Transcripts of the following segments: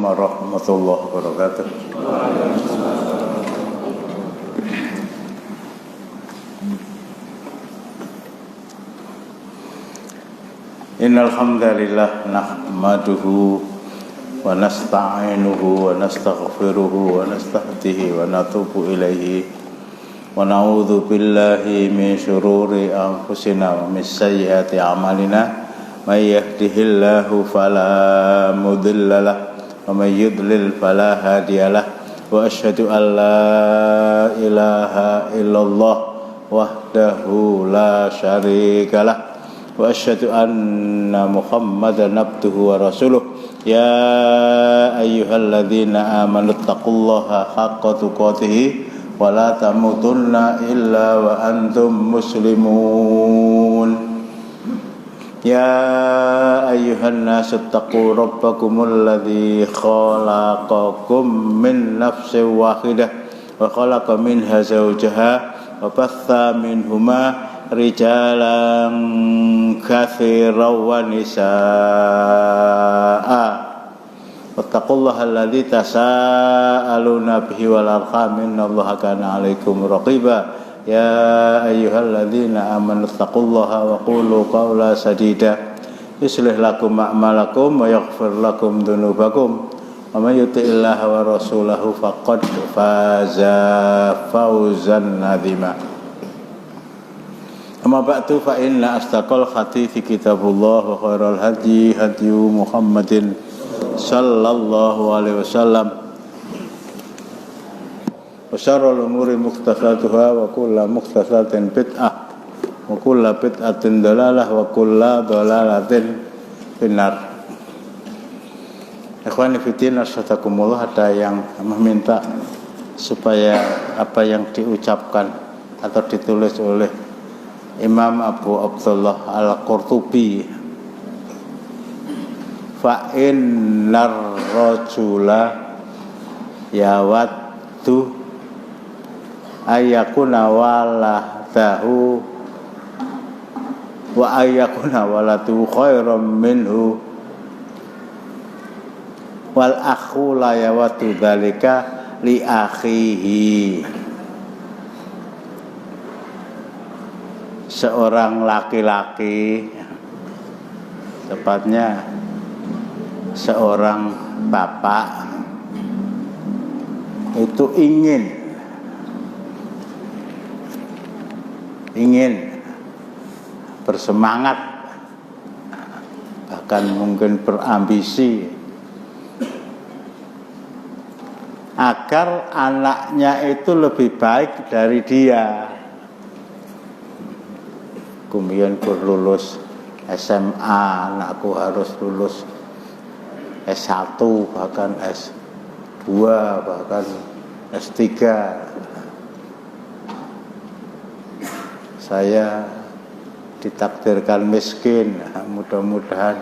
warahmatullahi wabarakatuh. Innal hamdalillah nahmaduhu wa nasta'inuhu wa nastaghfiruhu wa nastahdihi wa natubu ilaihi wa na'udzu billahi min syururi anfusina wa min sayyiati a'malina may yahdihillahu fala mudhillalah wa may yudlil fala hadiyalah wa asyhadu an la ilaha illallah wahdahu la syarikalah wa asyhadu anna Muhammadan abduhu wa rasuluh ya ayyuhalladzina amanu taqullaha haqqa tuqatih wa la tamutunna illa wa antum muslimun ya ayyuhan nasu taqu rabbakumul ladzi khalaqakum min nafsin wahidah wa khalaqa minha zawjaha wa batha minhuma rijalan katsiran wa nisaa wattaqullaha alladzi tasaaluna bihi wal arham innallaha kana 'alaikum raqiba ya ayyuhalladzina amanu taqullaha wa qulu qawlan sadida yuslih lakum a'malakum wa yaghfir lakum dzunubakum wa may yuti'illaha wa rasulahu faqad faza fawzan 'azima. Amma ba'du fa inna astaqal hadithi kitabullah wa khairal hadi hadiyu Muhammadin sallallahu alaihi wasallam wa syarrul umuri muhdatsatuha wa kullu muhdatsatin bid'ah wa kullu bid'atin dalalah wa kullu dalalatin finnar. Ikhwani fillah asyhadakumullah, ada yang meminta supaya apa yang diucapkan atau ditulis oleh Imam Abu Abdullah Al-Qurtubi, fa innar rajula yawaddu ayyakuna waladahu wa ayyakuna waladu khairan minhu wal akhu la yawaddu dzalika li akhihi. Seorang laki-laki, tepatnya seorang bapak, itu ingin bersemangat, bahkan mungkin berambisi agar anaknya itu lebih baik dari dia. Kemudian lulus SMA, anakku harus lulus S1, bahkan S2, bahkan S3. Saya ditakdirkan miskin, mudah-mudahan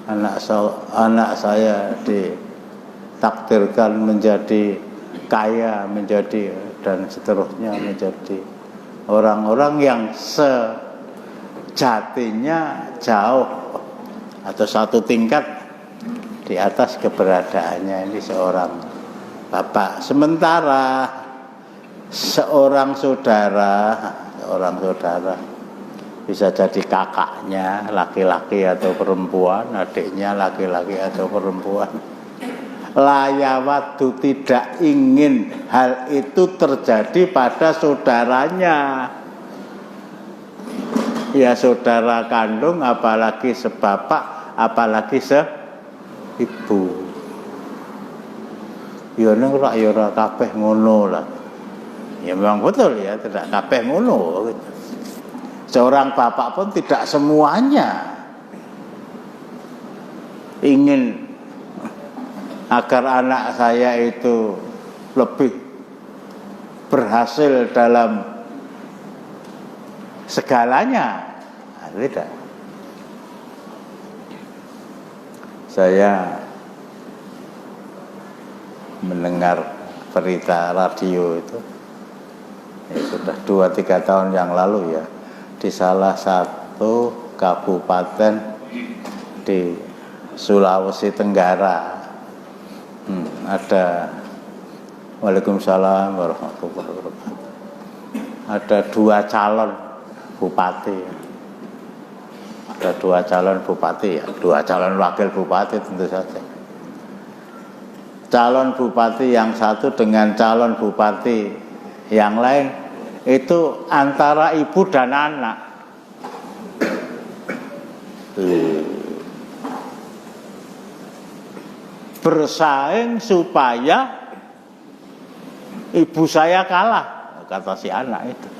anak saya ditakdirkan menjadi kaya, menjadi dan seterusnya, menjadi orang-orang yang jatinya jauh atau satu tingkat di atas keberadaannya ini seorang bapak. Sementara seorang saudara bisa jadi kakaknya laki-laki atau perempuan, adiknya laki-laki atau perempuan, layawatu tidak ingin hal itu terjadi pada saudaranya. Ya saudara kandung, apalagi sebapak, apalagi seibu. Ya ning ora ya ora kabeh ngono lah. Ya memang betul ya, tidak kabeh ngono gitu. Seorang bapak pun tidak semuanya ingin agar anak saya itu lebih berhasil dalam segalanya. Tidak. Saya mendengar berita radio itu ya, sudah 2-3 tahun yang lalu ya, di salah satu kabupaten di Sulawesi Tenggara ada Waalaikumsalam warahmatullahi wabarakatuh. Ada 2 calon bupati. Ada 2 calon bupati ya, 2 calon wakil bupati tentu saja. Calon bupati yang satu dengan calon bupati yang lain itu antara ibu dan anak. Bersaing supaya ibu saya kalah, kata si anak itu.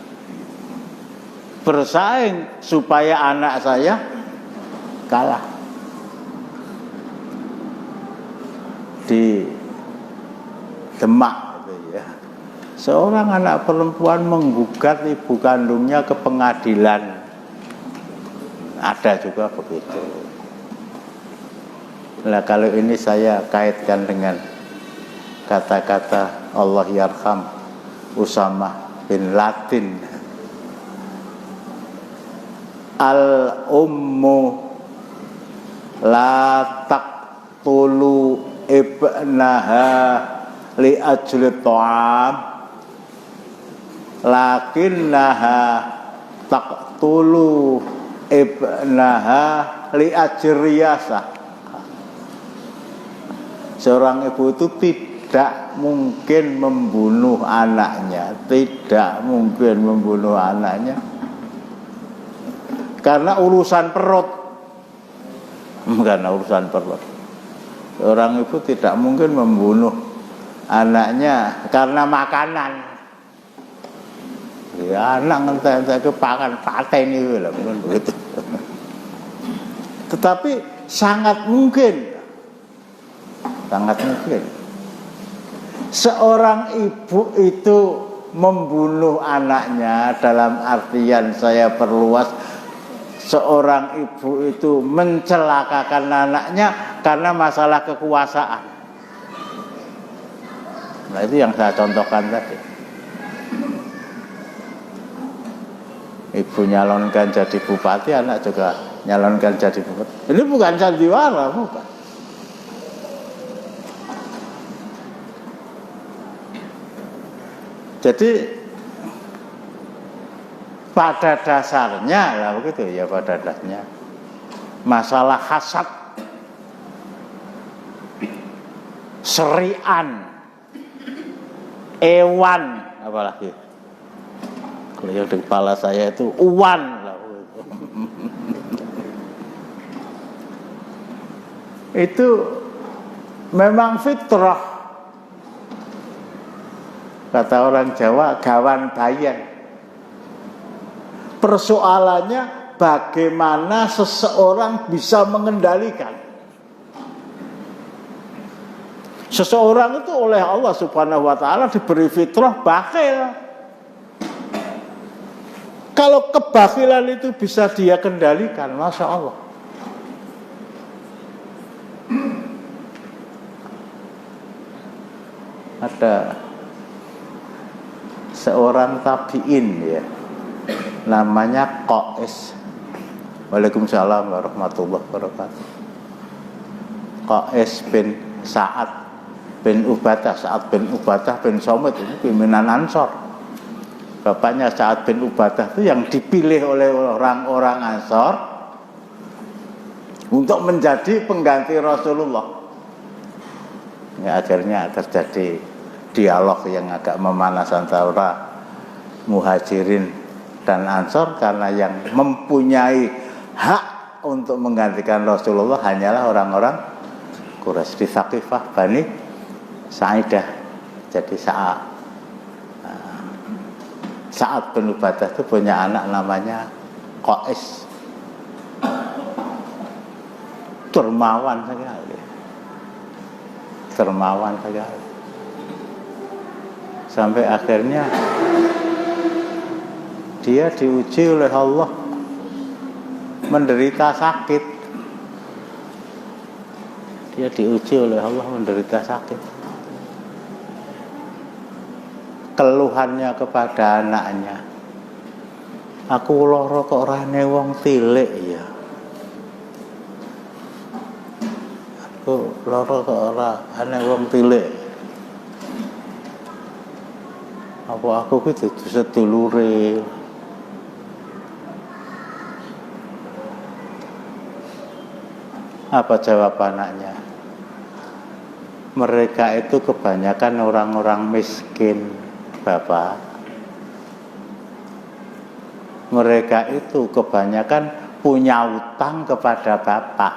Bersaing supaya anak saya kalah. Di Demak gitu ya. Seorang anak perempuan menggugat ibu kandungnya ke pengadilan. Ada juga begitu. Nah, kalau ini saya kaitkan dengan kata-kata Allah yarham Usamah bin Laden. Al-ummu la taqtulu ibnaha li ajli ta'am lakinnaha taqtulu ibnaha li ajriyasah. Seorang ibu itu tidak mungkin membunuh anaknya, tidak mungkin membunuh anaknya karena urusan perut. Karena urusan perut. Orang ibu tidak mungkin membunuh anaknya karena makanan. Ya, anak ngentek ke pangan paten itu lah, begitu. Tetapi sangat mungkin seorang ibu itu membunuh anaknya, dalam artian saya perluas, seorang ibu itu mencelakakan anaknya karena masalah kekuasaan. Nah, itu yang saya contohkan tadi. Ibu nyalonkan jadi bupati, anak juga nyalonkan jadi bupati. Ini bukan sandiwara, bukan. Jadi pada dasarnya lah begitu ya, pada dasarnya masalah hasad, serian, ewan, apalagi kalau yang di kepala saya itu uwan lah. Itu memang fitrah. Kata orang Jawa, gawan bayan. Persoalannya bagaimana seseorang bisa mengendalikan. Seseorang itu oleh Allah Subhanahu wa taala diberi fitrah bakhil. Kalau kebakhilan itu bisa dia kendalikan, Masya Allah. Ada seorang tabi'in ya, namanya Qais. Waalaikumsalam warahmatullahi wabarakatuh. Qais bin Sa'ad bin Ubadah. Sa'ad bin Ubadah bin Somit ini pimpinan Ansor. Bapaknya Sa'ad bin Ubadah itu yang dipilih oleh orang-orang Ansor untuk menjadi pengganti Rasulullah. Ya, akhirnya terjadi dialog yang agak memanas antara Muhajirin dan Ansor, karena yang mempunyai hak untuk menggantikan Rasulullah hanyalah orang-orang Quraisy di Thaqifah Bani Sa'idah. Jadi Sa'ad bin Ubadah itu punya anak namanya Qais. Dermawan sekali. Sampai akhirnya dia diuji oleh Allah, menderita sakit. Keluhannya kepada anaknya, aku lara kok rane wong tilik ya. Aku lara kok ora ane wong tilik. Apa aku kuwi dudu sedulure? Apa jawab anaknya? Mereka itu kebanyakan orang-orang miskin, Bapak. Mereka itu kebanyakan punya utang kepada Bapak.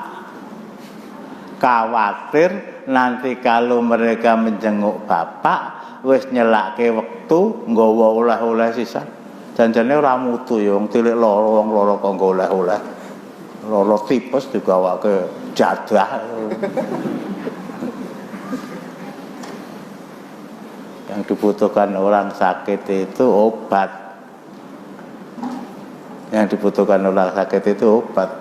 Khawatir nanti kalau mereka menjenguk Bapak, wis nyelake wektu nggawa oleh-oleh sisan. Janjane ora mutu ya wong tilik lara wong lara kok nggawa oleh-oleh. Lara tipes digawake jadah. Yang dibutuhkan orang sakit itu obat. Yang dibutuhkan orang sakit itu obat.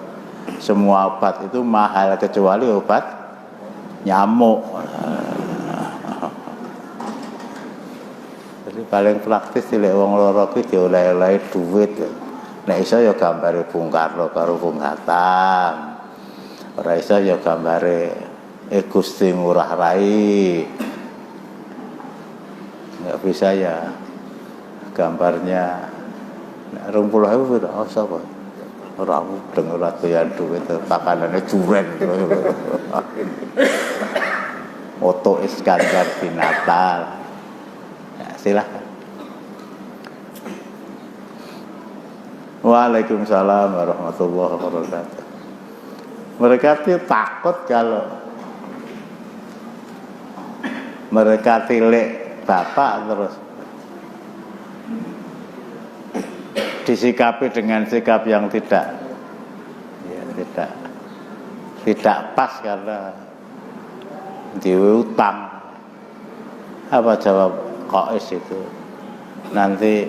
Semua obat itu mahal kecuali obat nyamuk. Jadi paling praktis dilek wong lara kuwi dioleh-oleh duit. Nek iso ya gambare Bung Karno karo Bung Hatta. Ora iso ya gambare Gusti Ngurah Rai. Enggak bisa ya gambarnya 20.000 piro sapa? Ora mudeng ora doyan duit pakanane juren. Oto Iskandar di Natal. Ya, silahkan. Waalaikumsalam warahmatullahi wabarakatuh. Mereka takut kalau mereka tilik Bapak terus disikapi dengan sikap yang tidak pas karena diutang. Apa jawab Qais itu? Nanti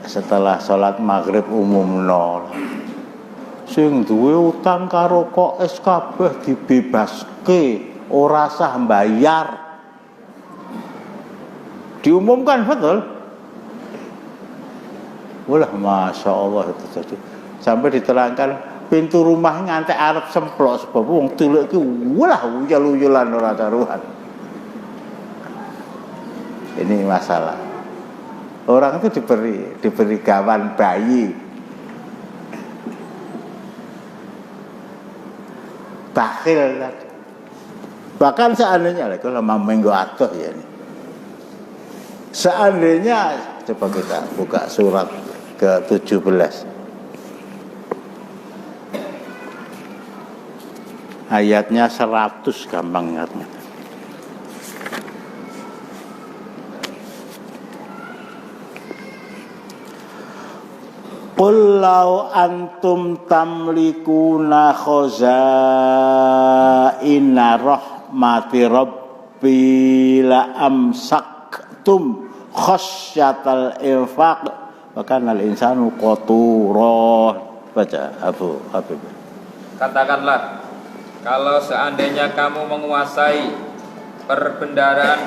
setelah sholat maghrib umumno sing duwe utang karo Qais kabeh dibebaske, ora sah bayar. Diumumkan betul. Wah, masya Allah itu jadi sampai diterangkan pintu rumah ngantek arep semplok sebab wong tilik iki wah uyul-uyulan ora karuan. Ini masalah. Orang itu diberi gawan bayi. Bakhil tadi. Bahkan seandainya kalau menggo atuh ya ini. Seandainya coba kita buka surat ke-17. Ayatnya 100 gampang ingatnya. Qul law antum tamlikuna khazaina rahmati rabbi la amsaktum khasyatal infaq wa kana al-insanu qatura. Baca Abu Habib. Katakanlah, kalau seandainya kamu menguasai perbendaraan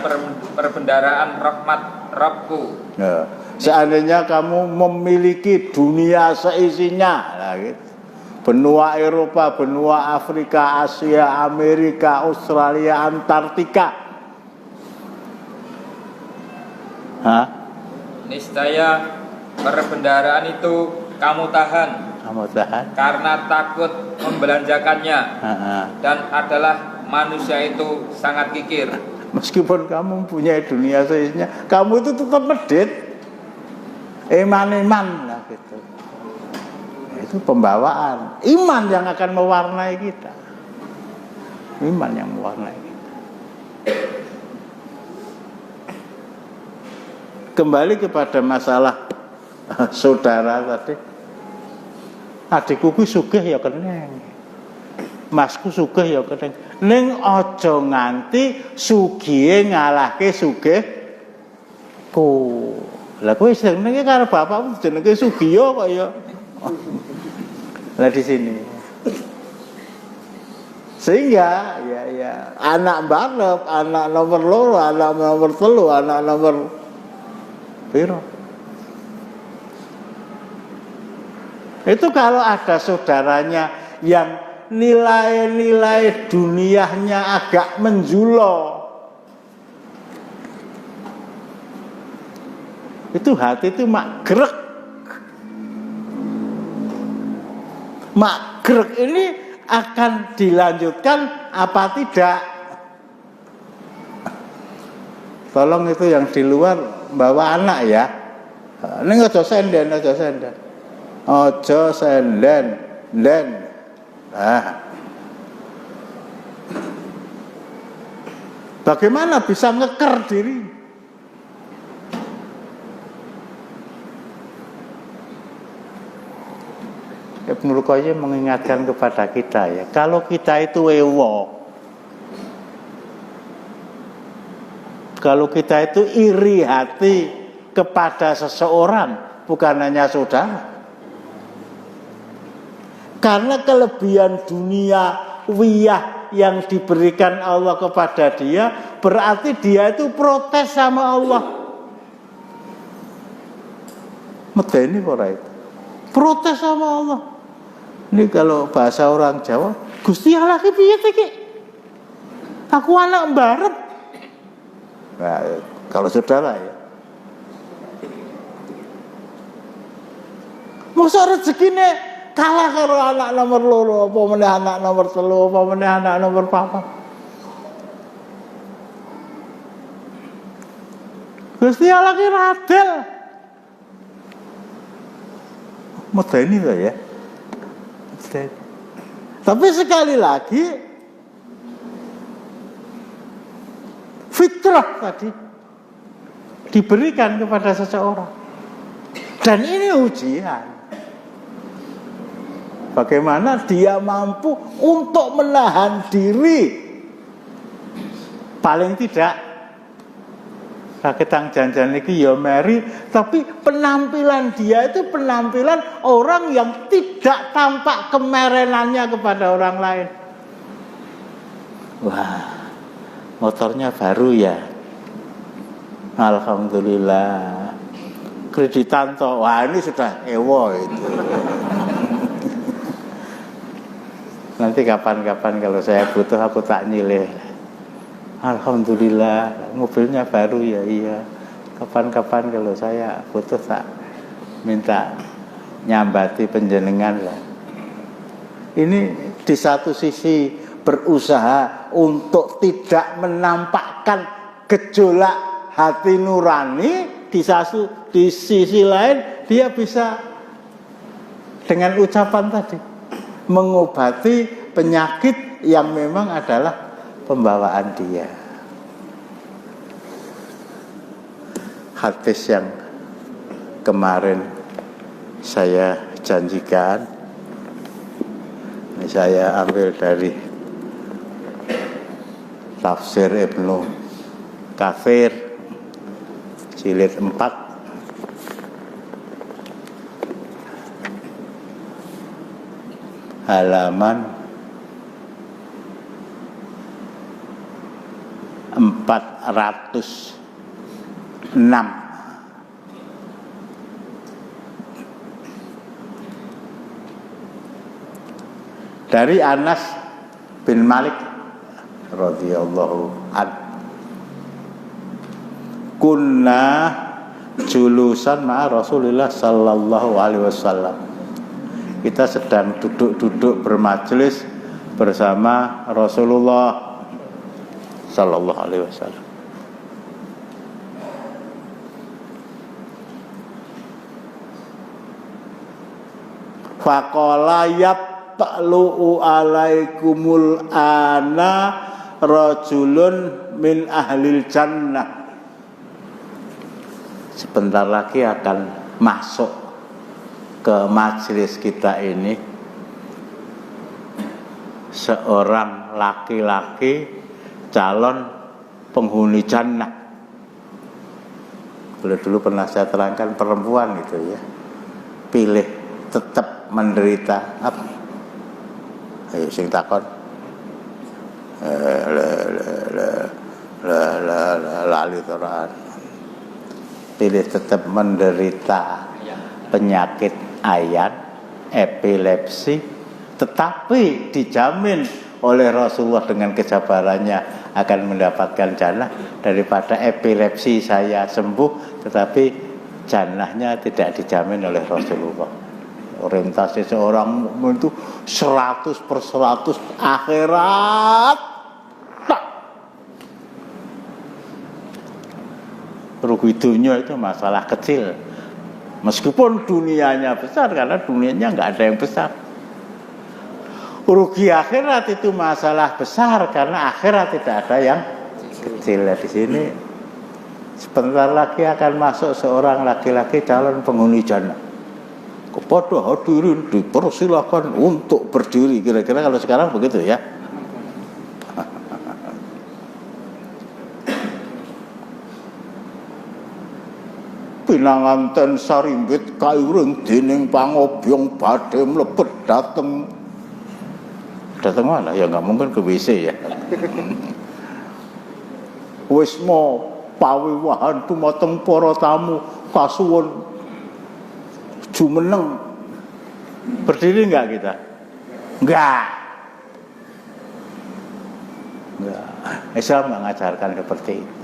rahmat Rabbku, ya. Seandainya kamu memiliki dunia seisinya, nah, gitu. Benua Eropa, benua Afrika, Asia, Amerika, Australia, Antartika, niscaya perbendaraan itu kamu tahan. Karena takut membelanjakannya. Dan adalah manusia itu sangat kikir. Meskipun kamu punya dunia seisinya, kamu itu tetap medit. Iman lah gitu. Itu pembawaan. Iman yang akan mewarnai kita. Iman yang mewarnai kita. Kembali kepada masalah saudara tadi. Adikku ku sugih ya keneng. Masku sugih ya keneng. Ning aja nganti sugihe ngalahke sugihku. Lah kowe senenge karo bapakmu jenenge Sugiyo kok ya. Lah di sini. Sehingga ya anak barep, anak nomor loro, anak nomor telu, anak nomor piro. Itu kalau ada saudaranya yang nilai-nilai dunianya agak menjulo, Itu hati itu mak grek. Mak grek ini akan dilanjutkan apa tidak? Tolong itu yang di luar bawa anak ya. Ini ojo senden. Ojo senden. Nah. Bagaimana bisa ngeker diri? Ibnul Qayyim mengingatkan kepada kita ya, kalau kita itu ewo, kalau kita itu iri hati kepada seseorang, bukan hanya saudara, karena kelebihan dunia wiyah yang diberikan Allah kepada dia, berarti dia itu protes sama Allah. Medeni ora itu. Protes sama Allah. Ini kalau bahasa orang Jawa, Gusti Allah ki piye iki? Aku anak mbarep. Nah, kalau saudara ya. Mosok rezekine kalah karo anak nomor loro, apa meneh anak nomor 3, apa meneh anak nomor 4. Gusti Allah ki radel. Medeni to ya. Tapi sekali lagi fitrah tadi diberikan kepada seseorang. Dan ini ujian. Bagaimana dia mampu untuk menahan diri. Paling tidak Raketang janjan iki ya meri, tapi penampilan dia itu penampilan orang yang tidak tampak kemerenannya kepada orang lain. Wah, motornya baru ya. Alhamdulillah. Kreditan toh. Wah, ini sudah ewo itu. Nanti kapan-kapan kalau saya butuh aku tak nyilih. Alhamdulillah, mobilnya baru ya, iya. Kapan-kapan kalau saya butuh tak minta nyambati penjenengan lah. Ini di satu sisi berusaha untuk tidak menampakkan gejolak hati nurani, di sisi lain dia bisa dengan ucapan tadi mengobati penyakit yang memang adalah pembawaan dia. Hadis yang kemarin saya janjikan, ini saya ambil dari tafsir Ibnu Katsir jilid 4 halaman 406. Dari Anas bin Malik radhiyallahu anhu, kunna julusan ma'a Rasulillah sallallahu alaihi wasallam. Kita sedang duduk-duduk bermajelis bersama Rasulullah sallallahu alaihi wasallam. Faqala yatlu'u alaikumul ana rajulun min ahlil jannah. Sebentar lagi akan masuk ke majelis kita ini seorang laki-laki calon penghuni jannah. Dulu pernah saya terangkan perempuan itu ya, pilih tetap menderita apa? Ayo sing takon. Lali toran. Pilih tetap menderita penyakit ayan, epilepsi, tetapi dijamin oleh Rasulullah dengan kesabarannya akan mendapatkan jannah daripada epilepsi saya sembuh tetapi jannahnya tidak dijamin oleh Rasulullah. Orientasi seorang mukmin itu 100/100 akhirat. Tak. Rugi dunia itu masalah kecil. Meskipun dunianya besar, karena dunianya nggak ada yang besar. Rugi akhirat itu masalah besar, karena akhirat tidak ada yang kecil. Di sini sebentar lagi akan masuk seorang laki-laki calon penghuni jannah. Kepada hadirin dipersilakan untuk berdiri. Kira-kira kalau sekarang begitu ya. Pinanganten sarimbit kairing dening pangobyong badhe mlebet dateng mana? Ya nggak mungkin ke WC ya. Wis mo pawiwahan tumateng para tamu kasuwun jumeneng. Berdiri enggak kita? Enggak. Islam enggak ngajarkan seperti itu.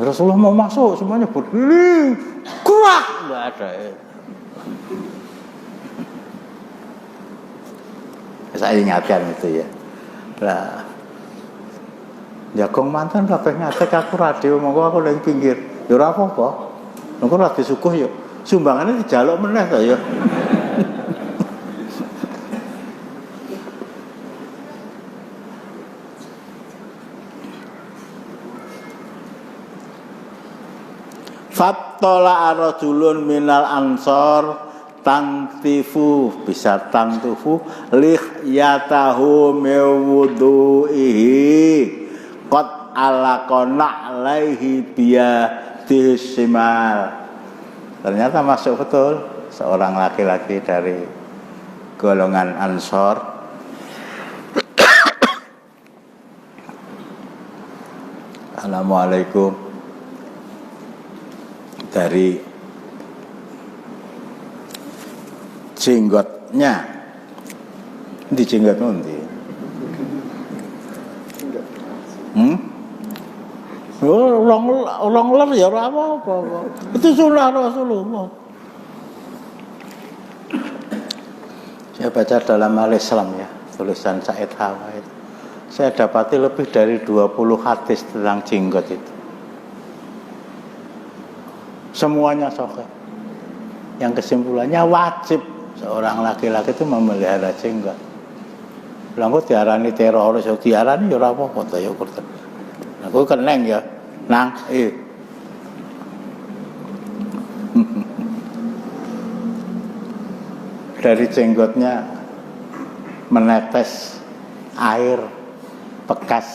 Rasulullah mau masuk semuanya berdiri, gerak, enggak ada. Saya ingatkan itu ya. Lah, jagong mantan kabeh ngatek aku radio, monggo aku ning pinggir. Ya ora apa-apa. Monggo ora disukuh ya. Sumbangane dijaluk meneh to ya. Fattola arajulun minal ansor tangtifu, bisa tangtufu lihyatahu mewudu'ihi qad alaqona alaihi biyadihisimal. Ternyata masuk betul seorang laki-laki dari golongan ansor. Assalamualaikum. Dari jenggotnya di jenggot nanti. Orang ler ya apa-apa. Itu sunnah Rasulullah. Saya baca dalam Al-Islam ya, tulisan Said Hawa itu. Saya dapati lebih dari 20 hadis tentang jenggot itu. Semuanya sahih. Yang kesimpulannya wajib seorang laki-laki itu memelihara jenggot. Langkut diarani teroris, diarani ya ora apa-apa ta ya kurten. Aku keneng ya, nang Dari jenggotnya menetes air bekas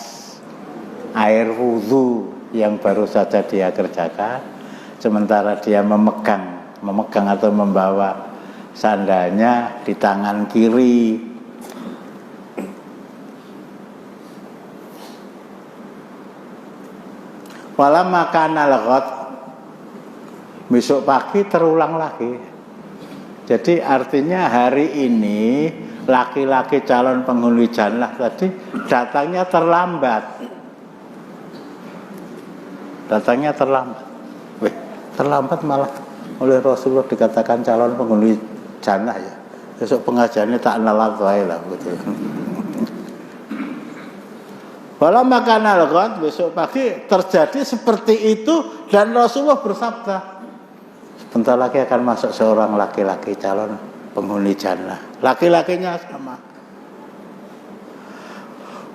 air wudhu yang baru saja dia kerjakan. Sementara dia memegang atau membawa sandalnya di tangan kiri. Walam makan al-ghad, besok pagi terulang lagi. Jadi artinya hari ini laki-laki calon penghuni jannah tadi datangnya terlambat. Terlambat malah oleh Rasulullah dikatakan calon penghuni jannah ya. Besok pengajiannya tak nalat wae lah betul. Walau makan al-ghad, besok pagi terjadi seperti itu dan Rasulullah bersabda, sebentar lagi akan masuk seorang laki-laki calon penghuni jannah. Laki-lakinya sama.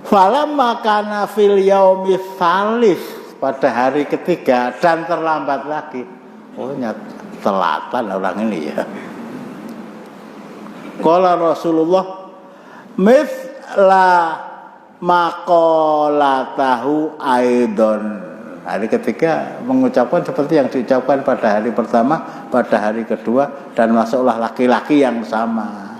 Falamma kana fil yaumi tsalits, pada hari ketiga dan terlambat lagi. Oh telatan orang ini ya. Qala Rasulullah mithla maqalatahu aidon. Hari ketiga mengucapkan seperti yang diucapkan pada hari pertama, pada hari kedua, dan masuklah laki-laki yang sama.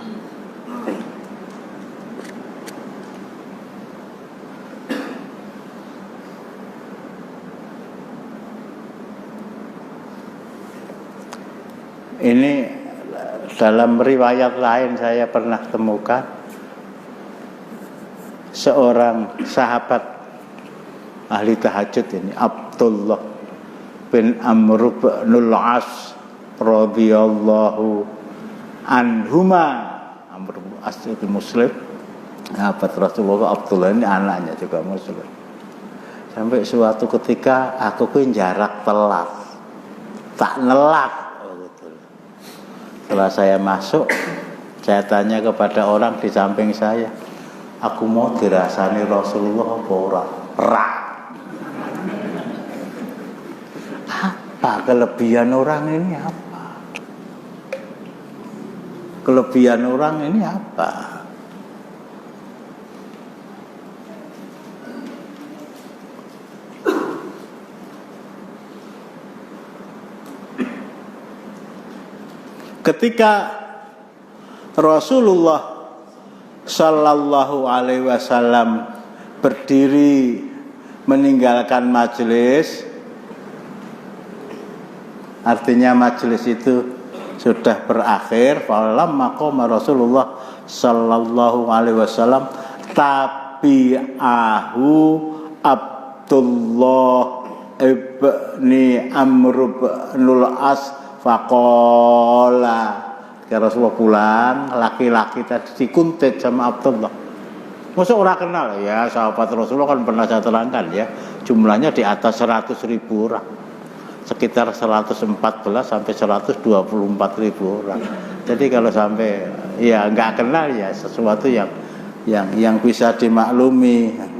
Ini dalam riwayat lain saya pernah temukan seorang sahabat ahli tahajud ini, Abdullah bin Amr bin As radhiyallahu anhuma. Amr bin As itu Muslim, sahabat Rasulullah. Abdullah ini anaknya juga Muslim. Sampai suatu ketika aku kuwi jarak telat, tak nelak. Setelah saya masuk, saya tanya kepada orang di samping saya, aku mau dirasani Rasulullah apa ora? Rak. Apa kelebihan orang ini apa? Kelebihan orang ini apa? Ketika Rasulullah Sallallahu Alaihi Wasallam berdiri meninggalkan majelis, artinya majelis itu sudah berakhir. Falamma qama Rasulullah Sallallahu Alaihi Wasallam tabi'ahu Abdullah ibni Amr bin As faqala. Ketika Rasulullah pulang, laki-laki tadi dikuntit sama Abdullah. Masa orang kenal ya, sahabat Rasulullah kan pernah saya terangkan ya, jumlahnya di atas 100.000 orang, sekitar 114 sampai 124.000 orang. Jadi kalau sampai ya nggak kenal ya sesuatu yang bisa dimaklumi.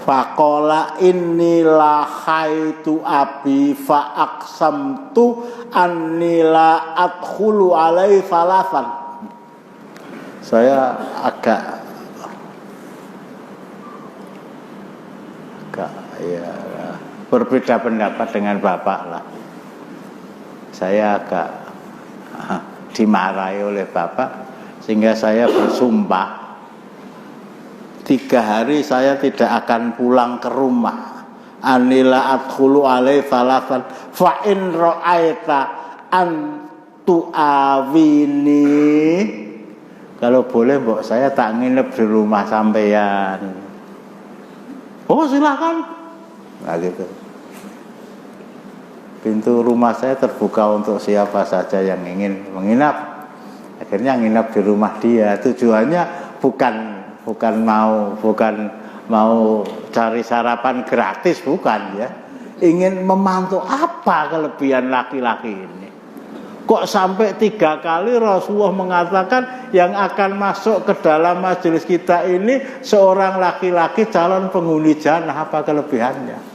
Faqala inni la khaitu abi fa aqsamtu anni la adkhulu alai salasan. Saya agak ya berbeda pendapat dengan bapak lah. Saya agak dimarahi oleh bapak sehingga saya bersumpah 3 hari saya tidak akan pulang ke rumah. Anila adkhulu alai salasan fa in ra'aita an tu'awini. Kalau boleh mbok saya tak nginep di rumah sampeyan. Oh silakan. Nah gitu. Pintu rumah saya terbuka untuk siapa saja yang ingin menginap. Akhirnya nginap di rumah dia. Tujuannya bukan mau cari sarapan gratis, bukan ya. Ingin memantau apa kelebihan laki-laki ini. Kok sampai 3 kali Rasulullah mengatakan yang akan masuk ke dalam majelis kita ini seorang laki-laki calon penghuni jannah, apa kelebihannya?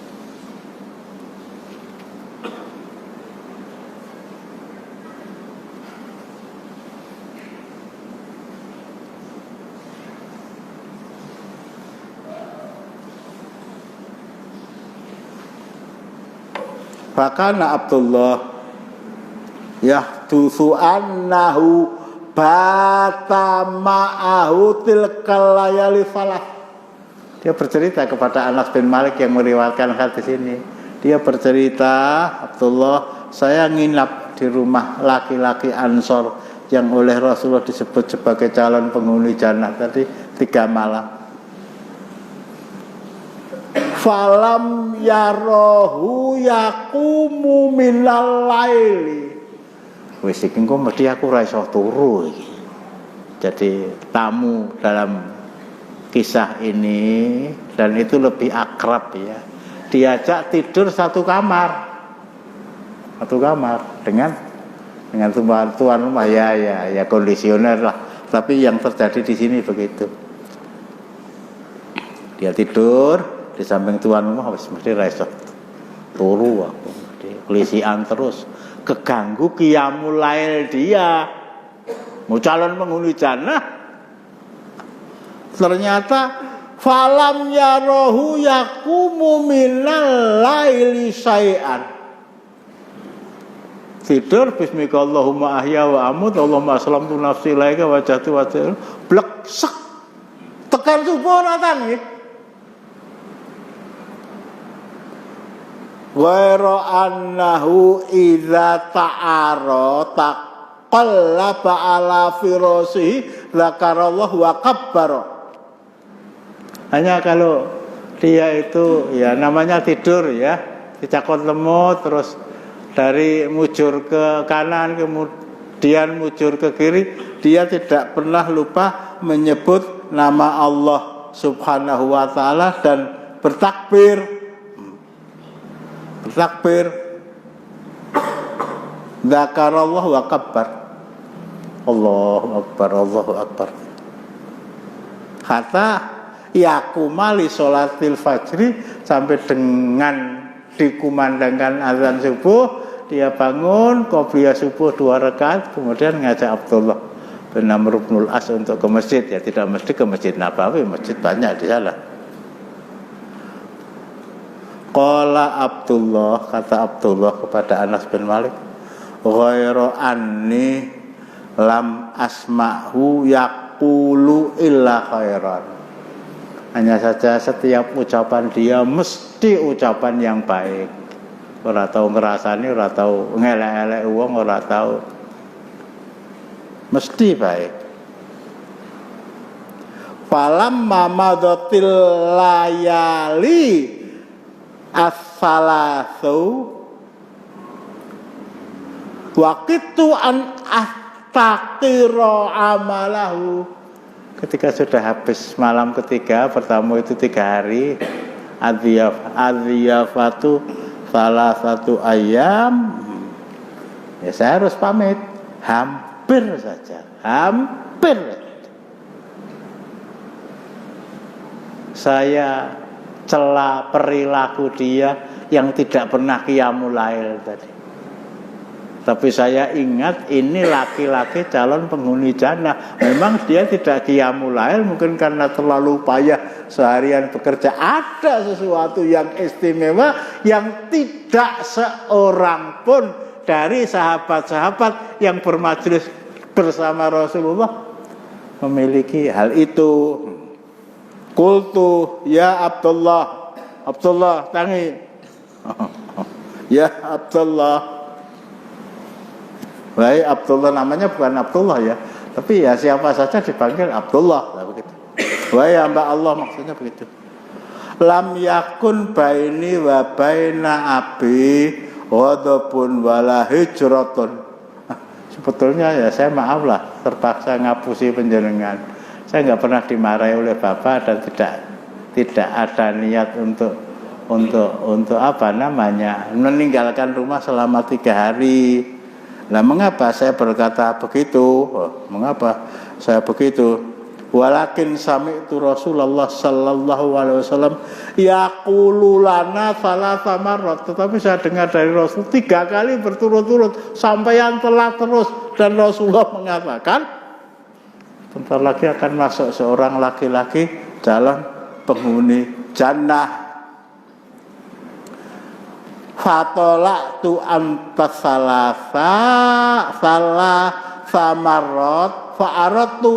Fakana Abdullah yahtusu annahu bata ma'ahu tilkal layali falah. Dia bercerita kepada Anas bin Malik yang meriwayatkan hadis ini. Dia bercerita, Abdullah, saya nginap di rumah laki-laki Ansor yang oleh Rasulullah disebut sebagai calon penghuni jannah tadi 3 malam. Falam yarahu yaqumu minal laili. Wis iki engko mesti aku ora iso turu iki. Jadi tamu dalam kisah ini, dan itu lebih akrab ya. Diajak tidur satu kamar dengan tuan rumah ya kondisioner lah. Tapi yang terjadi di sini begitu. Dia tidur di samping tuan rumah, mesti resot turu aku, kelisian terus, keganggu qiyamul lail dia, mau calon penghuni jannah. Ternyata falam yarahu yaqumu minal laili syai'an. Tidur bismika Allahumma ahya wa amut Allahumma aslamtu nafsi ilaika wajhatu wajhal blek sek tekan subuh ora tangi. Wairo annahu idza ta'ara taqallaba ala firasihi zakarallahu wa kabbara. Hanya kalau dia itu ya namanya tidur ya, dicakot lemut terus dari mujur ke kanan kemudian mujur ke kiri, dia tidak pernah lupa menyebut nama Allah Subhanahu wa taala dan bertakbir. Dzakarallah wa kabbar. Allahu akbar, Allahu akbar. Kata yakumali sholatil fajri, sampai dengan dikumandangkan azan subuh, dia bangun qobliyah subuh 2 rakaat, kemudian ngajak Abdullah bin Amr bin As untuk ke masjid. Ya tidak mesti ke Masjid Nabawi, masjid banyak di sana. Qala Abdullah, kata Abdullah kepada Anas bin Malik, ghairu anni lam asma'hu yaqulu illa khairan. Hanya saja setiap ucapan dia mesti ucapan yang baik. Ora tau ngrasani, ora tau ngelek-elek wong, ora tau, mesti baik. Falamma madhatil layali as-salasu waqitu an astaqira amalahu. Ketika sudah habis malam ketiga, pertama itu 3 hari, adhiyafatu salah satu ayam, ya saya harus pamit. Hampir saja, hampir saya cela perilaku dia yang tidak pernah qiyamul lail tadi. Tapi saya ingat ini laki-laki calon penghuni jannah. Memang dia tidak qiyamul lail mungkin karena terlalu payah seharian bekerja. Ada sesuatu yang istimewa yang tidak seorang pun dari sahabat-sahabat yang bermajelis bersama Rasulullah memiliki hal itu. Qultu ya Abdullah, Abdullah tangi. Ya Abdullah. Baik, Abdullah namanya bukan Abdullah ya, tapi ya siapa saja dipanggil Abdullah lah begitu. Wahai hamba Allah, maksudnya begitu. Lam yakun baini wa baina abi ghadabun wala hijratun. Sebetulnya ya saya maaf lah, terpaksa ngapusi panjenengan. Saya nggak pernah dimarahi oleh bapak dan tidak ada niat untuk apa namanya meninggalkan rumah selama 3 hari. Nah, mengapa saya berkata begitu? Mengapa saya begitu? Walakin sami'tu Rasulullah sallallahu alaihi wasallam yaqulu lana salasa marrat. Tetapi saya dengar dari Rasul 3 kali berturut-turut, sampaian telat terus, dan Rasulullah mengatakan bentar lagi akan masuk seorang laki-laki calon penghuni jannah. Fatola'tu amtas salasa marrat fa'aradtu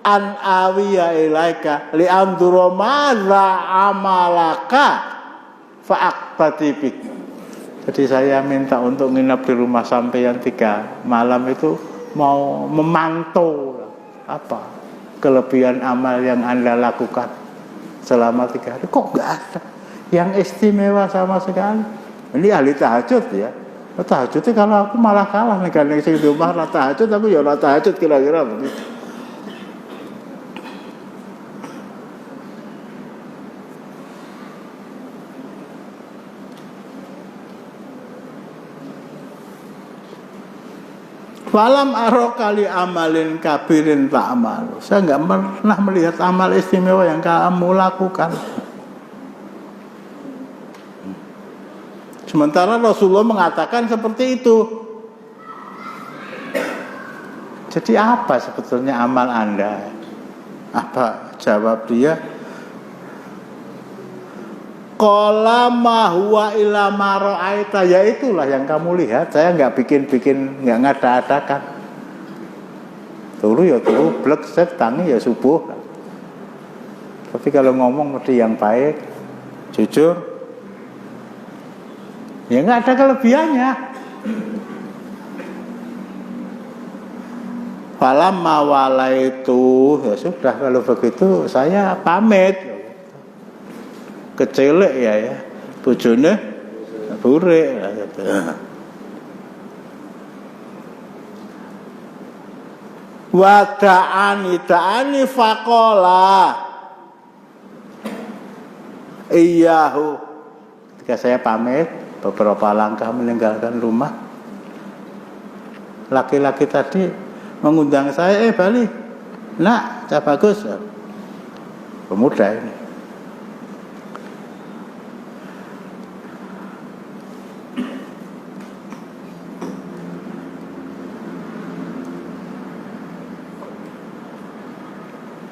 an awiya ilaika li'andura madza amalaka fa'aqtati bik. Jadi saya minta untuk nginap di rumah sampeyan 3 malam itu, mau memantau apa kelebihan amal yang Anda lakukan selama 3 hari. Kok enggak ada yang istimewa sama sekali? Ini ahli tahajud ya. Tahajudnya kalau aku malah kalah nih, karena sing di rumah tahajud, aku ya tahajud kira-kira begitu. Falam aro kali amalin kabirin tak amal. Saya nggak pernah melihat amal istimewa yang kamu lakukan. Sementara Rasulullah mengatakan seperti itu. Jadi apa sebetulnya amal Anda? Apa jawab dia? Qala ma huwa illa ma ra'aita. Ya itulah yang kamu lihat. Saya enggak bikin-bikin, enggak ngada-adakan. Turu ya turu, blek set tangi ya subuh. Tapi kalau ngomong mesti yang baik, jujur. Ya enggak ada kelebihannya. Falamma walaitu, ya sudah kalau begitu saya pamit. kecelek ya. Bojone burik. Wada'ani faqala iyahu. Ketika saya pamit beberapa langkah meninggalkan rumah, laki-laki tadi mengundang saya, balik nak, Cak Bagus, pemuda ini.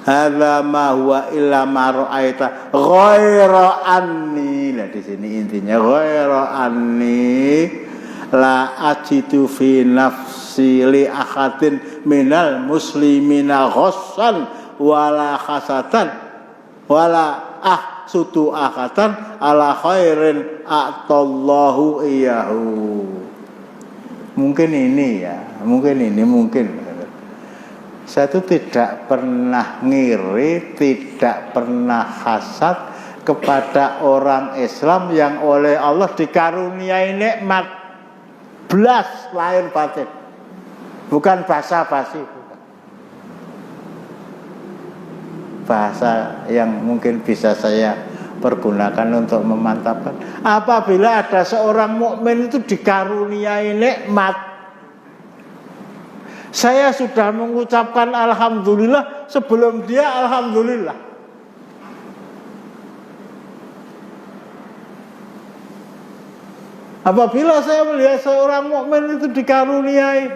Hadza ma huwa illa ma ra'aita ghaira anni. Nah di sini intinya ghaira anni la ajidu fi nafsi li ahadin minal muslimina ghassan wala khasatan wala ahsudu ahatan ala khairin a'tallahu iyahu. Mungkin ini ya, mungkin saya itu tidak pernah ngiri, tidak pernah hasad kepada orang Islam yang oleh Allah dikaruniai nikmat belas lahir batin, bukan basa-basi, bahasa yang mungkin bisa saya pergunakan untuk memantapkan. Apabila ada seorang mukmin itu dikaruniai nikmat, saya sudah mengucapkan alhamdulillah sebelum dia alhamdulillah. Apabila saya melihat seorang mukmin itu dikaruniai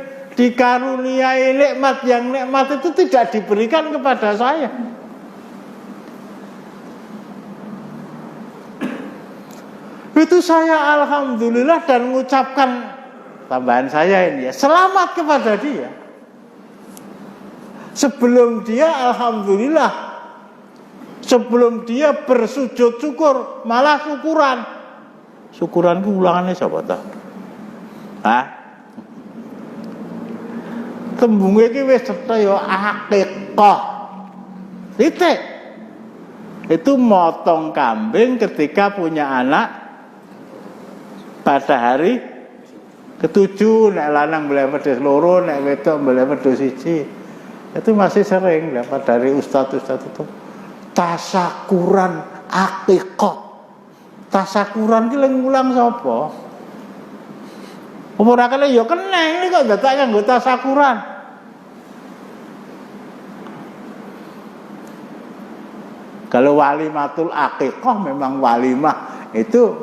nikmat, yang nikmat itu tidak diberikan kepada saya, itu saya alhamdulillah dan mengucapkan tambahan saya ini ya, selamat kepada dia. Sebelum dia alhamdulillah, sebelum dia bersujud syukur, malah syukuran. Syukuran ku ulangannya siapa tahu? Tembunge iki wis cetha ya akikah. Titik. Itu motong kambing ketika punya anak pada hari ketujuh, nek lanang boleh wedhus loro, nek wedok boleh wedhus siji. Itu masih sering dapat dari ustaz-ustaz itu. Tasakuran akikah. Tasakuran ki lek ngulang sapa? Apa ora kene ya keneng iki kok dadak nganggo tasakuran. Kalau walimatul akikah memang walimah itu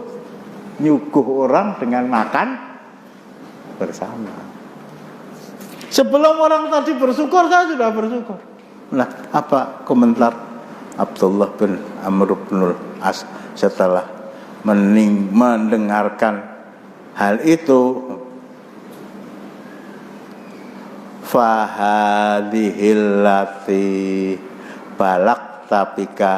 nyuguh orang dengan makan bersama. Sebelum orang tadi bersyukur, saya sudah bersyukur. Nah, apa komentar Abdullah bin Amr bin As setelah mendengarkan hal itu? Fahadhil lati balak tapika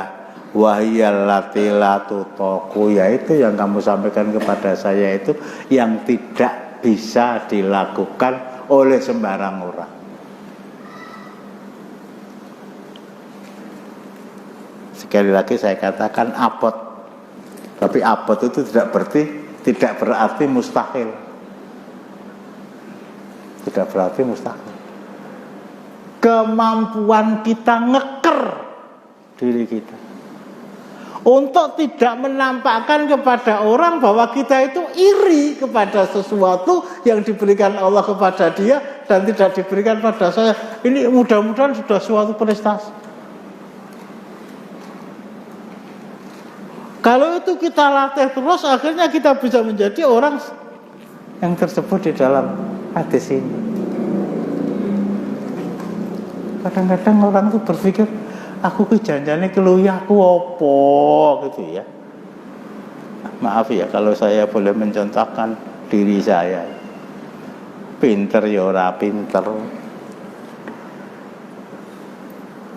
wahiyal lati latu toku, yaitu yang kamu sampaikan kepada saya itu yang tidak bisa dilakukan oleh sembarang orang. Sekali lagi saya katakan abot, tapi abot itu tidak berarti mustahil. Tidak berarti mustahil. Kemampuan kita ngeker diri kita untuk tidak menampakkan kepada orang bahwa kita itu iri kepada sesuatu yang diberikan Allah kepada dia dan tidak diberikan pada saya. Ini mudah-mudahan sudah suatu prestasi. Kalau itu kita latih terus, akhirnya kita bisa menjadi orang yang tersebut di dalam hadis ini. Kadang-kadang orang itu berpikir, aku kejanjane keluyaku opo gitu ya. Maaf ya kalau saya boleh mencontohkan diri saya. Pinter ya ora pinter,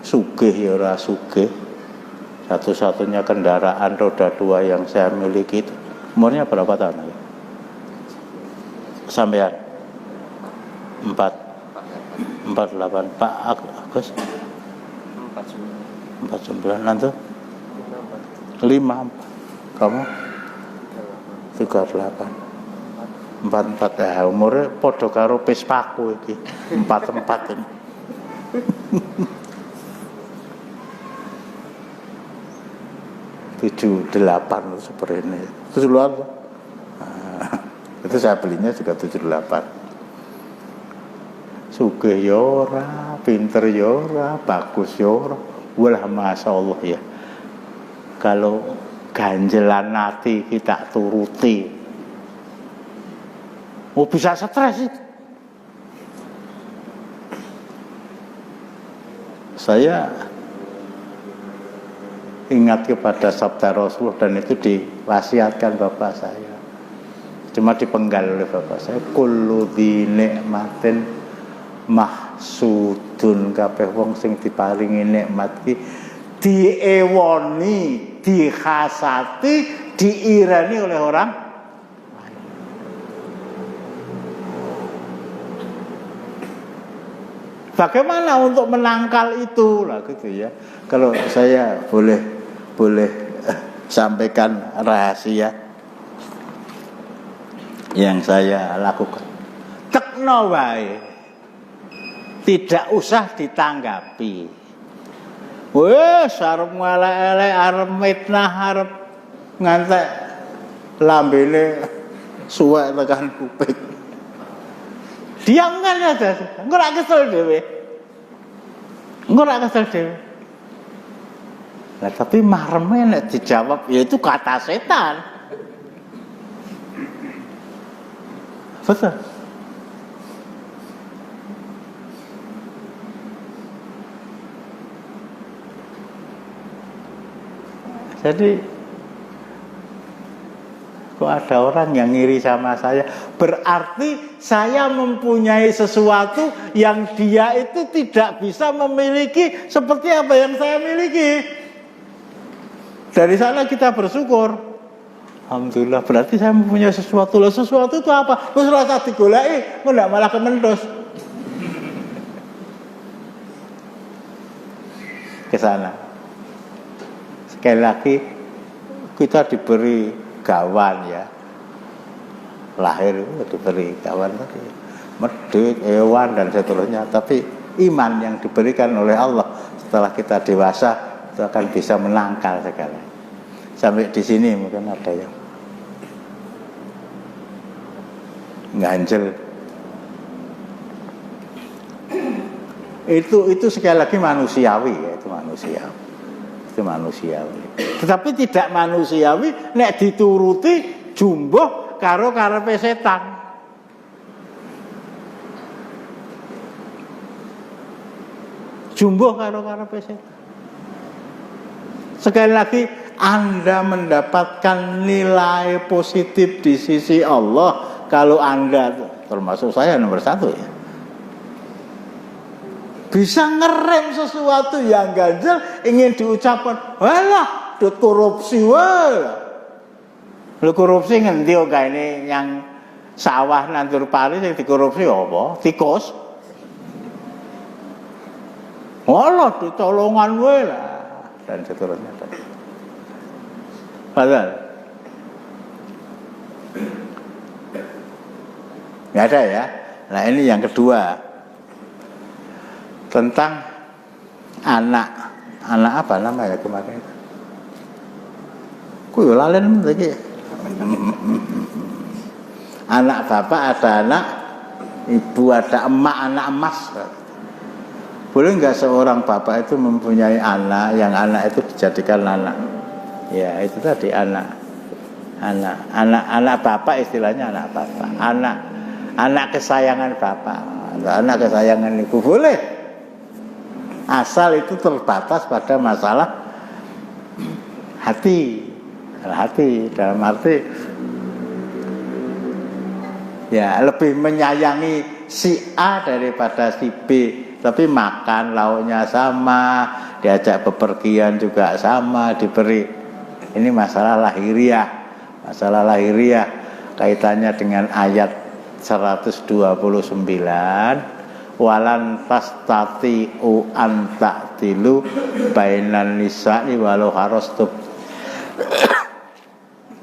sugih ya ora sugih. Satu-satunya kendaraan roda 2 yang saya miliki itu umurnya berapa tahun ya? Sampai 48 Pak Agus 49 nanti 5 Kamu 38. 44 ya, umurnya padha karo Vespaku iki. 44 ini. ...78 seperti ini. Itu luar. Itu saya belinya juga 78. Sugih ya ora, pinter ya ora, bagus ya ora. Walah masyaallah ya. Kalau ganjelan hati kita turuti, bisa stres sih. Saya ingat kepada sabda Rasulullah dan itu diwasiatkan bapak saya. Cuma dipenggal oleh bapak saya. Kullu dzi nikmatin mahsudun, kabeh wong sing diparingi nikmat ki diewoni, dihasati, diirani oleh orang lain. Bagaimana untuk menangkal itu? Lah gitu ya. Kalau saya boleh sampaikan rahasia yang saya lakukan. Tekno wae. Tidak usah ditanggapi. Wes arep ngelek-elek, arep mitnah, arep ngantek lambene suwek tekan kuping. Diamkan aja. Engko ora kesel dhewe. Nah, tapi mareme nek dijawab ya itu kata setan. Betul. Jadi kok ada orang yang ngiri sama saya, berarti saya mempunyai sesuatu yang dia itu tidak bisa memiliki seperti apa yang saya miliki. Dari sana kita bersyukur. Alhamdulillah, berarti saya mempunyai sesuatu. Loh, sesuatu itu apa? Terus rasa digoleki, kok ndak malah kementus. Ke sana. Sekali lagi kita diberi gawan ya. Lahir diberi gawan tadi. Medit, hewan dan seterusnya, tapi iman yang diberikan oleh Allah setelah kita dewasa itu akan bisa menangkal segala. Sampai di sini mungkin ada yang ganjel. Itu sekali lagi manusiawi ya, itu manusiawi. Tetapi tidak manusiawi nek dituruti jumbuh karo karepe setan. Jumbuh karo karepe setan. Sekali lagi Anda mendapatkan nilai positif di sisi Allah kalau Anda, termasuk saya nomor 1 ya, bisa ngerem sesuatu yang ganjel ingin diucapkan, walah, dut korupsi walah. Lu korupsi ngendi kok ini yang sawah nandur pari yang dikorupsi apa? Tikus. Walah, dicolongan wae lah dan seterusnya. Padahal nggak ada ya. Nah ini yang kedua tentang anak apa namanya kemarin itu? Kuwi lalen lagi. Anak bapak ada anak ibu, ada emak, anak emas. Boleh nggak seorang bapak itu mempunyai anak yang anak itu dijadikan anak? Ya itu tadi anak bapak, istilahnya anak bapak, anak kesayangan bapak, anak kesayangan ibu boleh, asal itu terbatas pada masalah hati dalam arti ya lebih menyayangi si A daripada si B, tapi makan lauknya sama, diajak bepergian juga sama, diberi. Ini masalah lahiriah kaitannya dengan ayat 129, walan tastati'u an ta'dilu bainan nisa'i walau harastum.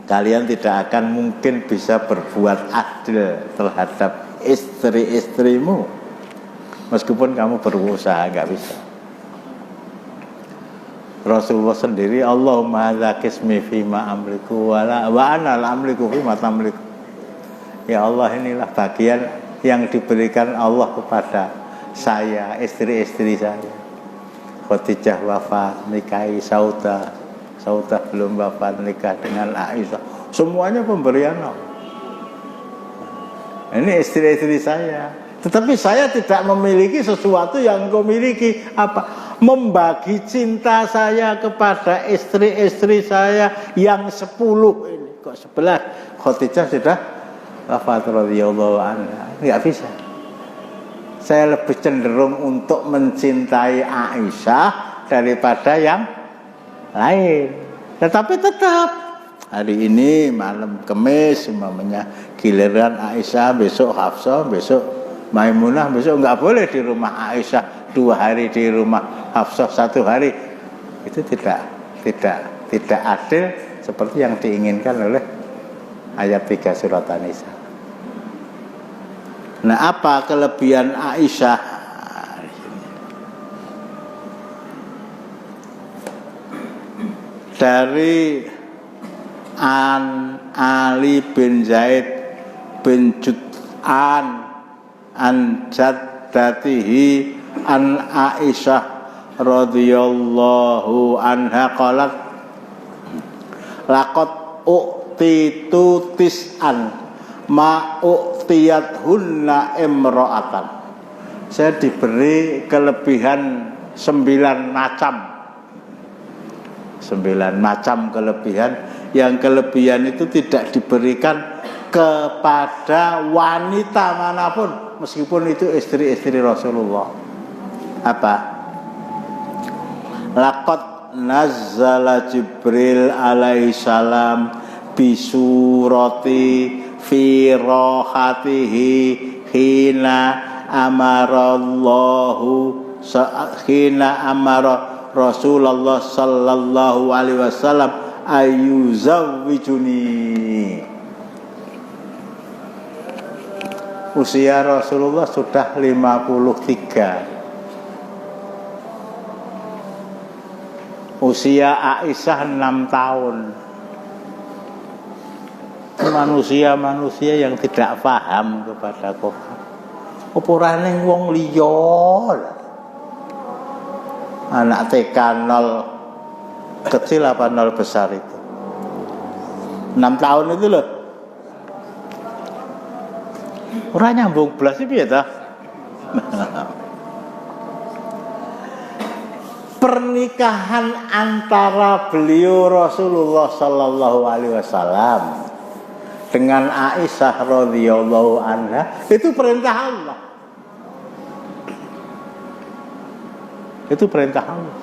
kalian tidak akan mungkin bisa berbuat adil terhadap istri-istrimu meskipun kamu berusaha, nggak bisa. Rasulullah sendiri, Allahumma hadza qismi fima amliku wa ana la amliku fima tamliku. Ya Allah, inilah bagian yang diberikan Allah kepada saya, istri-istri saya. Khadijah wafat, nikahi Saudah belum wafat, nikah dengan Aisyah. Semuanya pemberian Allah. Ini istri-istri saya. Tetapi saya tidak memiliki sesuatu yang engkau miliki. Apa? Membagi cinta saya kepada istri-istri saya yang 10 ini. Kok 11? Khadijah sudah wafat radhiyallahu anha. Enggak bisa. Saya lebih cenderung untuk mencintai Aisyah daripada yang lain. Tetapi tetap hari ini malam Kamis umpamanya giliran Aisyah, besok Hafsah, besok Maimunah, besok enggak boleh di rumah Aisyah 2 hari, di rumah Hafsah 1 hari. Itu tidak adil seperti yang diinginkan oleh ayat 3 surat An-Nisa. Nah, apa kelebihan Aisyah? Dari Ali bin Zaid bin Jud'an an jaddatihi an Aisyah radhiyallahu anha qalat laqad u'titu tis'an ma u'tiyat hunna imra'atan. Saya diberi kelebihan 9 macam kelebihan, yang kelebihan itu tidak diberikan kepada wanita manapun meskipun itu istri-istri Rasulullah. Apa? Laqad nazzala Jibril alaihi salam bisurati fi rohatihi hina amara Rasulullah sallallahu alaihi wasallam ayuzawwijuni. Usia Rasulullah sudah 53. Usia Aisyah 6 tahun. Manusia yang tidak paham kepada Quran. Opurane wong liya. Anak TK 0 kecil apa 0 besar itu 6 tahun itu loh. Ora nyambung blas piye ta? Pernikahan antara beliau Rasulullah sallallahu alaihi wasallam dengan Aisyah radhiyallahu anha itu perintah Allah. Itu perintah Allah.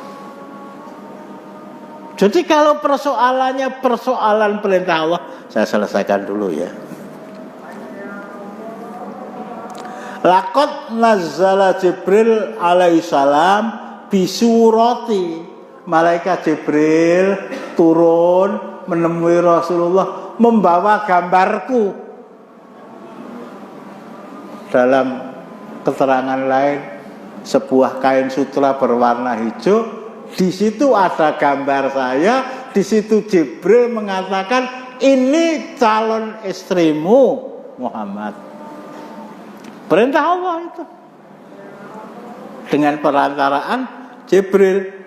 Jadi kalau persoalannya persoalan perintah Allah, saya selesaikan dulu ya. Laqad nazzala Jibril alaihi salam bisurati. Malaikat Jibril turun menemui Rasulullah membawa gambarku. Dalam keterangan lain, sebuah kain sutra berwarna hijau, di situ ada gambar saya, di situ Jibril mengatakan ini calon istrimu Muhammad. Perintah Allah itu dengan perantaraan Jibril.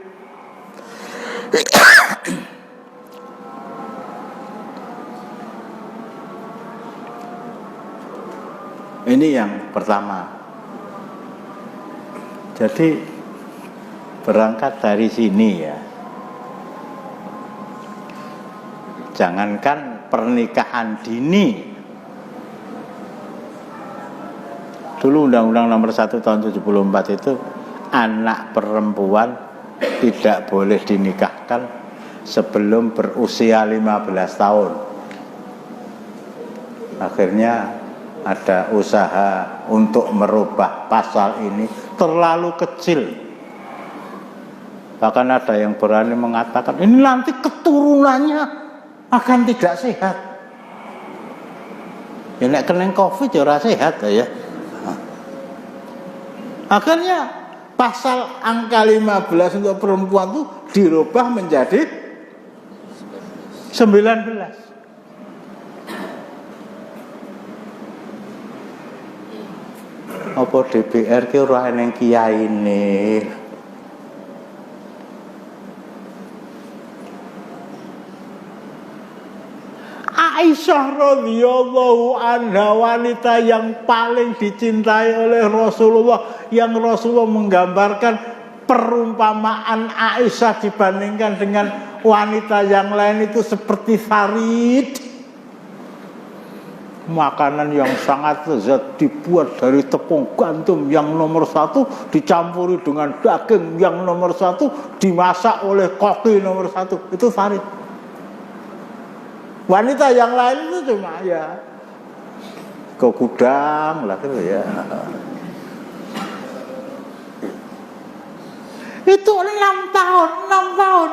Ini yang pertama. Jadi berangkat dari sini ya. Jangankan pernikahan dini. Dulu Undang-Undang Nomor 1 Tahun 74 itu anak perempuan tidak boleh dinikahkan sebelum berusia 15 tahun. Akhirnya ada usaha untuk merubah pasal ini, terlalu kecil. Bahkan ada yang berani mengatakan ini nanti keturunannya akan tidak sehat. Ya nek kena Covid ya ora sehat ya. Akhirnya pasal angka 15 untuk perempuan itu dirubah menjadi 19. Apa DPR ki ora eneng kiyaine. Aisyah radhiyallahu anha, wanita yang paling dicintai oleh Rasulullah, yang Rasulullah menggambarkan perumpamaan Aisyah dibandingkan dengan wanita yang lain itu seperti farid, makanan yang sangat lezat dibuat dari tepung gandum yang nomor 1 dicampuri dengan daging yang nomor 1 dimasak oleh koki nomor 1, itu farid. Wanita yang lain itu cuma ya ke gudang lah gitu ya. Itu 6 tahun.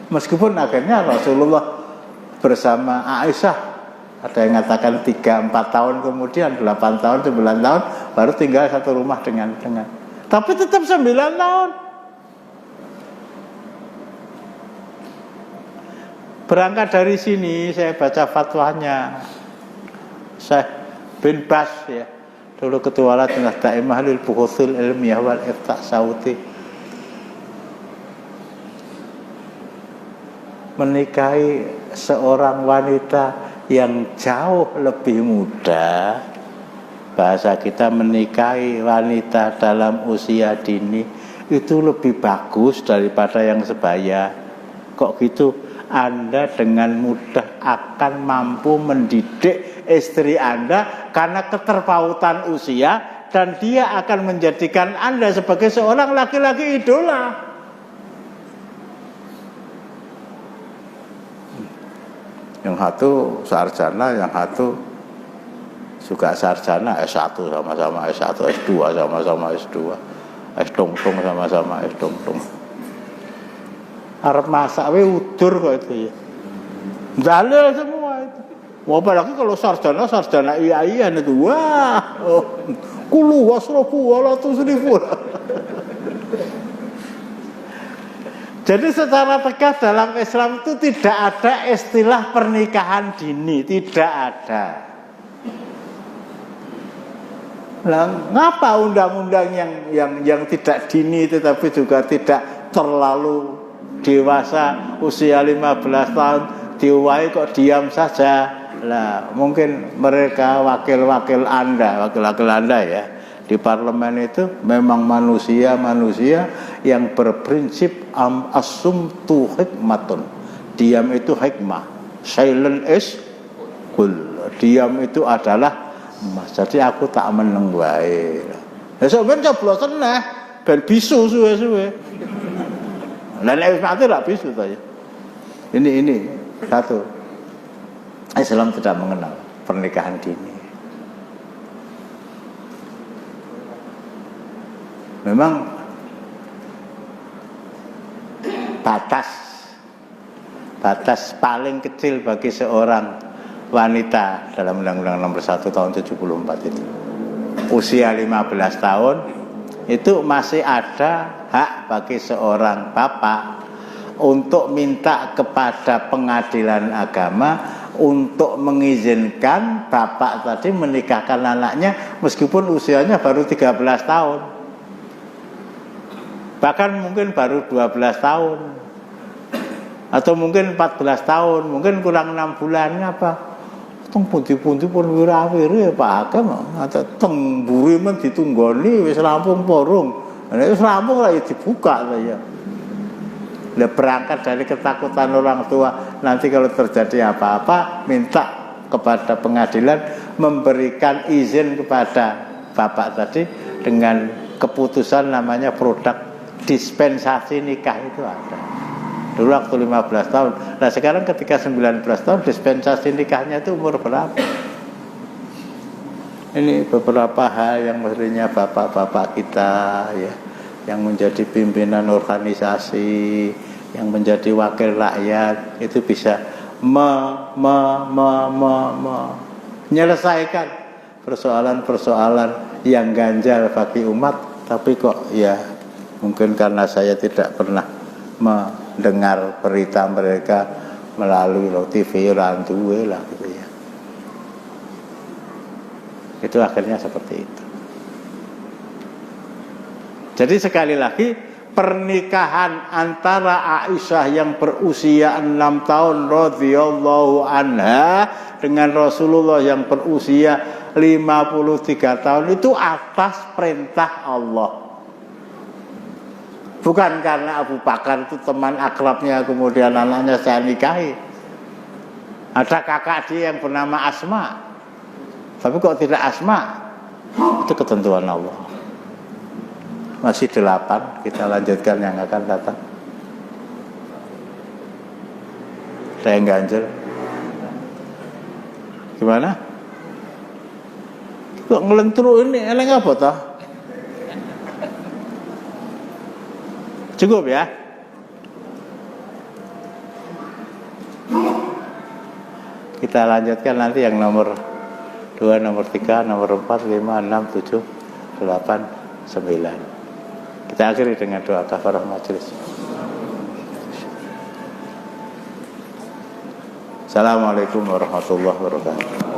Meskipun akhirnya Rasulullah bersama Aisyah, ada yang mengatakan 3-4 tahun kemudian, 8 tahun, 9 tahun baru tinggal satu rumah dengan. Tapi tetap 9 tahun. Berangkat dari sini saya baca fatwanya Syekh bin Bas ya, dulu ketua Lajnah Daimah lil Buhuthul Ilmiyah wal Ifta' Saudi, menikahi seorang wanita yang jauh lebih muda. Bahasa kita menikahi wanita dalam usia dini itu lebih bagus daripada yang sebaya. Kok gitu? Anda dengan mudah akan mampu mendidik istri Anda karena keterpautan usia, dan dia akan menjadikan Anda sebagai seorang laki-laki idola. Yang satu sarjana, yang satu juga sarjana S1 sama-sama S1, S2 sama-sama S2, S-tung-tung sama-sama S-tung-tung. Arep masak we udur kok itu ya. Dalil semua itu. Apalagi kalau sarjana iya-iyan itu. Wah. Kulu wasrofu wala tusrifu. Jadi secara tegas dalam Islam itu tidak ada istilah pernikahan dini, tidak ada. Lah, ngapa undang-undang yang tidak dini tetapi juga tidak terlalu dewasa usia 15 tahun diwai kok diam saja? Lah, mungkin mereka wakil-wakil Anda ya di parlemen itu memang manusia yang berprinsip as-sumtu hikmatun. Diam itu hikmah. Silent is cool. Diam itu adalah emas. Jadi aku tak meneng wae. Ya sampeyan coblosen nah ben bisu suwe-suwe. Lah nek mati ra bisu ta ya. Ini satu. Islam tidak mengenal pernikahan dini. Memang batas paling kecil bagi seorang wanita dalam Undang-Undang Nomor 1 Tahun 74 itu usia 15 tahun itu masih ada hak bagi seorang bapak untuk minta kepada pengadilan agama untuk mengizinkan bapak tadi menikahkan anaknya meskipun usianya baru 13 tahun, bahkan mungkin baru 12 tahun atau mungkin 14 tahun, mungkin kurang 6 bulan. Ngapa? Teng pundi-pundi pun wirawiri Pak Hakim, atau teng mburi men ditunggoni wis rampung porong. Nek wis rampung lah dibuka saja. Lah berangkat dari ketakutan orang tua, nanti kalau terjadi apa-apa minta kepada pengadilan memberikan izin kepada bapak tadi dengan keputusan namanya produk dispensasi nikah itu ada. Dulu waktu 15 tahun. Nah sekarang ketika 19 tahun dispensasi nikahnya itu umur berapa? Ini beberapa hal yang mestinya bapak-bapak kita ya, yang menjadi pimpinan organisasi, yang menjadi wakil rakyat itu bisa menyelesaikan persoalan-persoalan yang ganjal bagi umat, tapi kok ya mungkin karena saya tidak pernah mendengar berita mereka melalui TV randuwe lah gitu ya. Itu akhirnya seperti itu. Jadi sekali lagi pernikahan antara Aisyah yang berusia 6 tahun radhiyallahu anha dengan Rasulullah yang berusia 53 tahun itu atas perintah Allah. Bukan karena Abu Bakar itu teman akrabnya kemudian anaknya saya nikahi. Ada kakak dia yang bernama Asma, tapi kok tidak Asma? Itu ketentuan Allah. Masih 8, kita lanjutkan yang akan datang. Saya ganjel. Gimana? Kok ngelentruk ini eleng apa toh? Cukup ya? Kita lanjutkan nanti yang nomor 2, nomor 3, nomor 4, 5, 6, 7, 8, 9. Kita akhiri dengan doa kafarah majelis. Assalamualaikum warahmatullahi wabarakatuh.